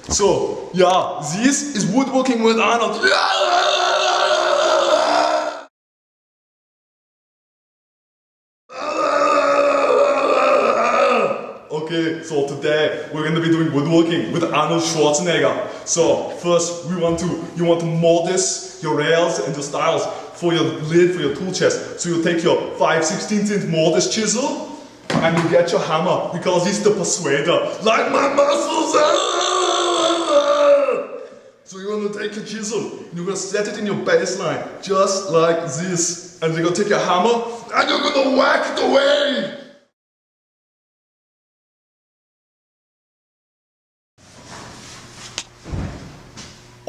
So, yeah, this is woodworking with Arnold. Okay, so today we're gonna be doing woodworking with Arnold Schwarzenegger. So first you want to mortise your rails and your stiles for your lid, for your tool chest. So you take your 5/16 inch mortise chisel and you get your hammer because he's the persuader. Like my muscles. So you're gonna take your chisel and you're gonna set it in your baseline just like this. And you're gonna take your hammer and you're gonna whack it away.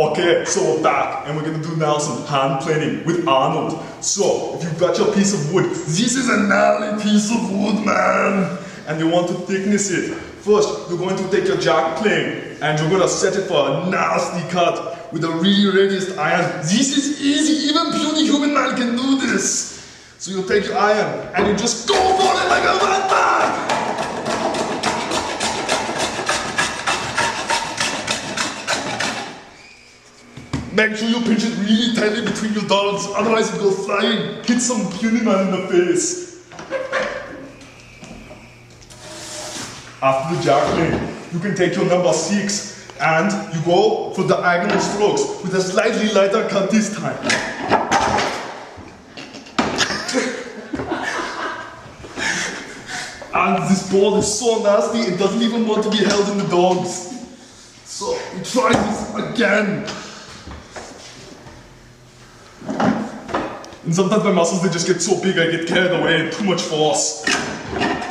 Okay, so we're back and we're gonna do now some hand planing with Arnold. So, if you've got your piece of wood, this is a gnarly piece of wood, man! And you want to thickness it. First, you're going to take your jack plane and you're gonna set it for a nasty cut with a really radiused iron. This is easy, even puny human man can do this. So you take your iron and you just go for it like a madman! Make sure you pinch it really tightly between your thumbs, otherwise it goes flying. Hit some puny man in the face. After the jack plane, you can take your number 6 and you go for diagonal strokes with a slightly lighter cut this time. And this board is so nasty, it doesn't even want to be held in the dogs. So we try this again. And sometimes my muscles, they just get so big, I get carried away, too much force.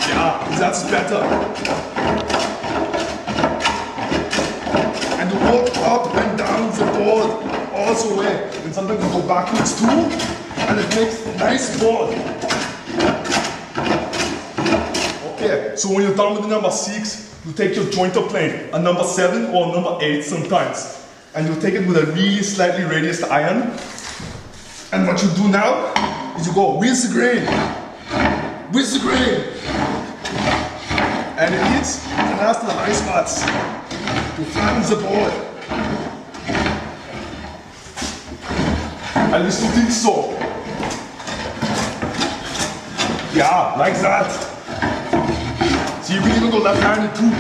Yeah, that's better. And you walk up and down the board, all the way. And sometimes you go backwards too, and it makes a nice board. Okay, so when you're done with the number 6, you take your jointer plane, a number 7 or a number 8 sometimes. And you take it with a really slightly radiused iron. And what you do now is you go with the grain, and it hits the last of the high spots. You flatten the board. At least you think so. Yeah, like that. So you can even go left-handed too.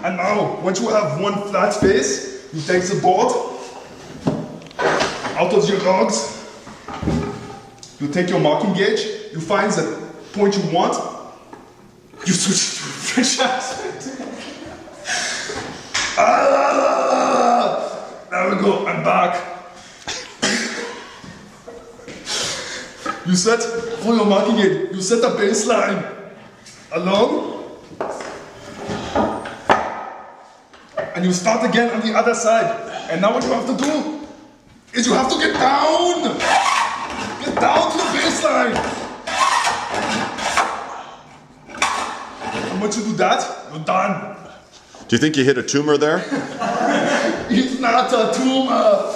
And now, once you have one flat face, you take the board out of your logs, you take your marking gauge, you find the point you want, you switch to French accent. There we go, I'm back. You set for your marking gauge, you set a baseline along, and you start again on the other side. And now what you have to do is you have to get down! Get down to the baseline! And once you do that, you're done. Do you think you hit a tumor there? It's not a tumor!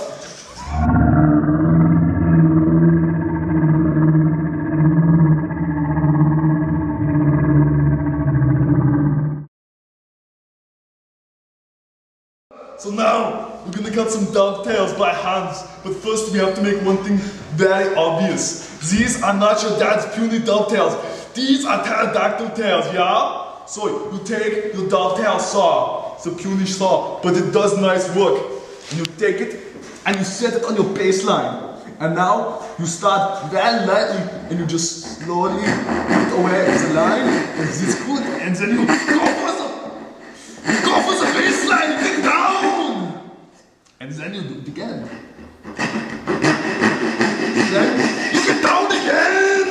So now, we're gonna cut some dovetails by hand, but first we have to make one thing very obvious. These are not your dad's puny dovetails. These are pterodactyl tails, yeah? So you take your dovetail saw, it's a puny saw, but it does nice work. And you take it and you set it on your baseline. And now you start very lightly and you just slowly put away the line, and this is good, and then you go for the baseline, get down! And then you do it again. Then you get down again!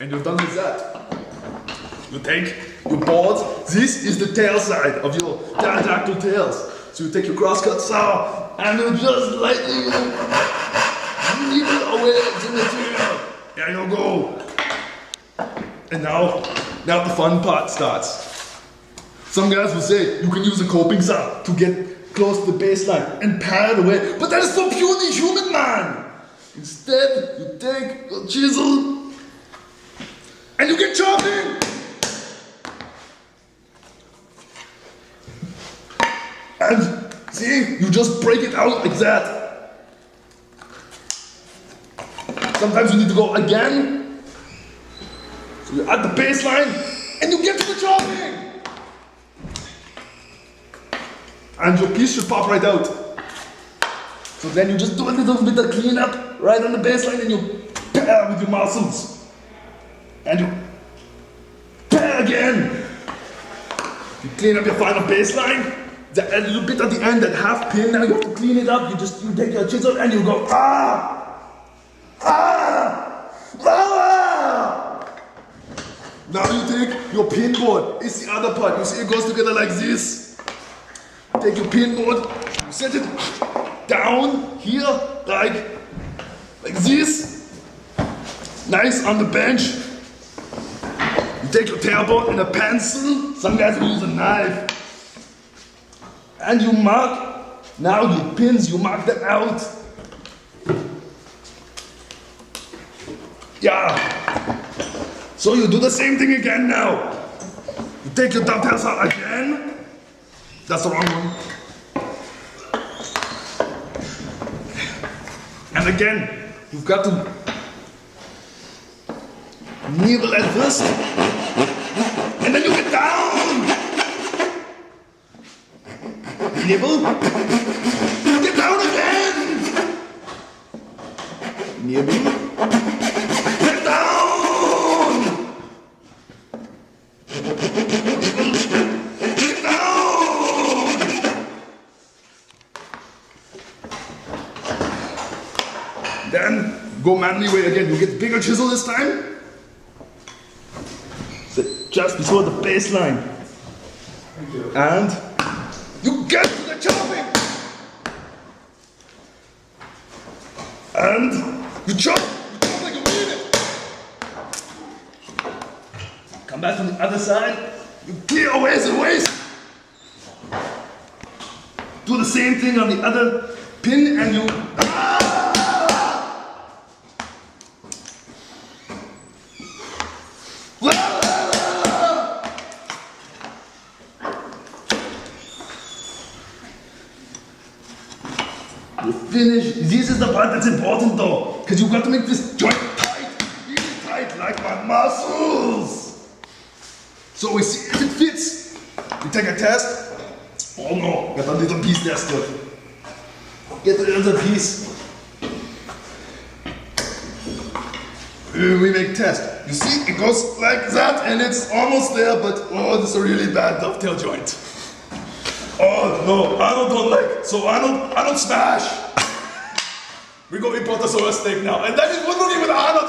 And you're done with that. You take your board, this is the tail side of your pterodactyl tails. So you take your crosscut saw and you just lightly nibble away the material. There you go. And now the fun part starts. Some guys will say you can use a coping saw to get close to the baseline and pad away, but that is for puny human man. Instead, you take your chisel and you get chopping. And see, you just break it out like that. Sometimes you need to go again. So you're at the baseline and you get to the chopping. And your piece should pop right out. So then you just do a little bit of cleanup right on the baseline and you pair with your muscles. And you pair again. You clean up your final baseline. A little bit at the end, that half pin, now you have to clean it up. You take your chisel and you go, Now you take your pin board. It's the other part. You see it goes together like this. Take your pin board, you set it down here, like this. Nice on the bench. You take your tearboard and a pencil. Some guys will use a knife. And you mark, now your pins, you mark them out. Yeah. So you do the same thing again now. You take your dovetails out again. That's the wrong one. And again, you've got to nibble at first. And then you get down. Nibble. Get down again. Nibble. Get down. Get down. Then go manly way again. You get bigger chisel this time. Sit just before the baseline. And you get to the chopping. And you chop like you mean it. Come back from the other side. You clear away the waist. Do the same thing on the other pin and you. You finish. This is the part that's important though, because you've got to make this joint tight, really tight, like my muscles. So we see if it fits. We take a test. Oh no, got a little piece there still. Get the other piece. We make test. You see, it goes like that, and it's almost there, but oh, this is a really bad dovetail joint. Oh no, Arnold don't like. So Arnold smash. We go import a soya steak now, and that is what we're doing with Arnold.